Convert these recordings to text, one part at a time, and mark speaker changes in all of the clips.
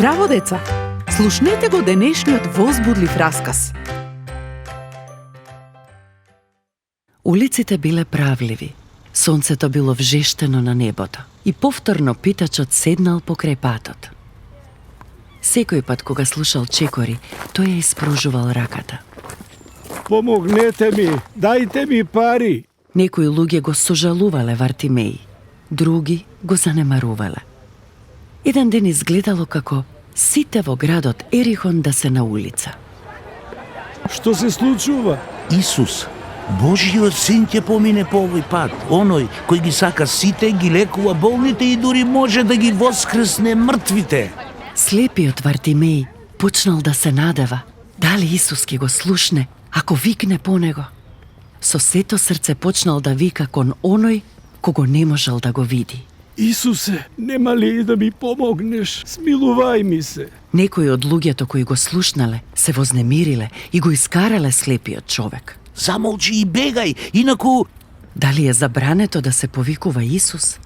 Speaker 1: Здраво, деца! Слушнете го денешниот возбудлив расказ.
Speaker 2: Улиците биле правливи, сонцето било вжештено на небото и повторно питачот седнал покрај патот. Секој пат кога слушал чекори, тој ја испружувал раката.
Speaker 3: Помогнете ми, дајте ми пари.
Speaker 2: Некои луѓе го сожалувале Вартимеј, други го занемарувале. Еден ден изгледало како сите во градот Ерихон да се на улица.
Speaker 3: Што се случува?
Speaker 4: Исус, Божиот син ќе помине по овој пат. Оној кој ги сака сите, ги лекува болните и дури може да ги воскресне мртвите.
Speaker 2: Слепиот Вартимеј почнал да се надева дали Исус ќе го слушне ако викне по него. Со сето срце почнал да вика кон оној кого не можел да го види.
Speaker 3: Исусе, нема ли да ми помогнеш? Смилувај ми се.
Speaker 2: Некои од луѓето кои го слушнале се вознемириле и го искарале слепиот човек.
Speaker 4: Замолчи и бегај, инаку...
Speaker 2: Дали е забрането да се повикува Исус?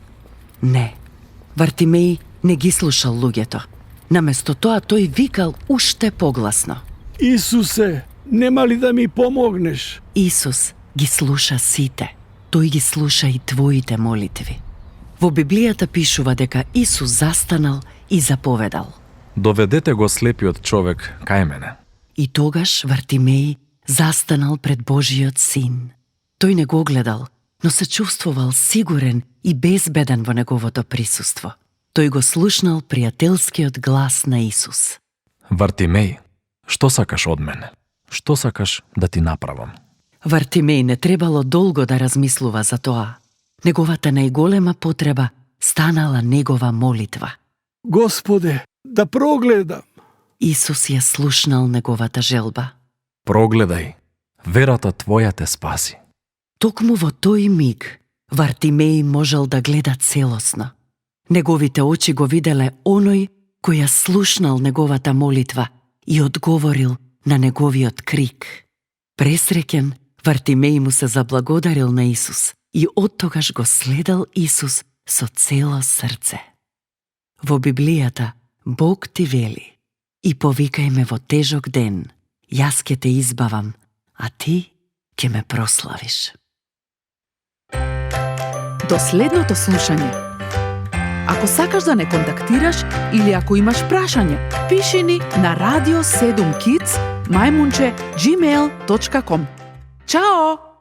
Speaker 2: Не. Вартимеј не ги слушал луѓето. Наместо тоа тој викал уште погласно.
Speaker 3: Исусе, нема ли да ми помогнеш?
Speaker 2: Исус ги слуша сите. Тој ги слуша и твоите молитви. Во Библијата пишува дека Исус застанал и заповедал:
Speaker 5: Доведете го слепиот човек кај мене.
Speaker 2: И тогаш Вартимеј застанал пред Божиот син. Тој не го гледал, но се чувствувал сигурен и безбеден во неговото присуство. Тој го слушнал пријателскиот глас на Исус.
Speaker 5: Вартимеј, што сакаш од мене? Што сакаш да ти направам?
Speaker 2: Вартимеј не требало долго да размислува за тоа. Неговата најголема потреба станала негова молитва.
Speaker 3: Господе, да прогледам.
Speaker 2: Исус ја слушнал неговата желба.
Speaker 5: Прогледај, верата твоја те спаси.
Speaker 2: Токму во тој миг Вартимеј можел да гледа целосно. Неговите очи го виделе оној кој ја слушнал неговата молитва и одговорил на неговиот крик. Пресреќен, Вартимеј му се заблагодарил на Исус и оттогаш го следел Исус со цело срце. Во Библијата Бог ти вели: и повикај ме во тежок ден, јас ќе те избавам, а ти ќе ме прославиш.
Speaker 1: До следното слушање. Ако сакаш да не контактираш или ако имаш прашање, пиши ни на radio7kids@gmail.com. Чао!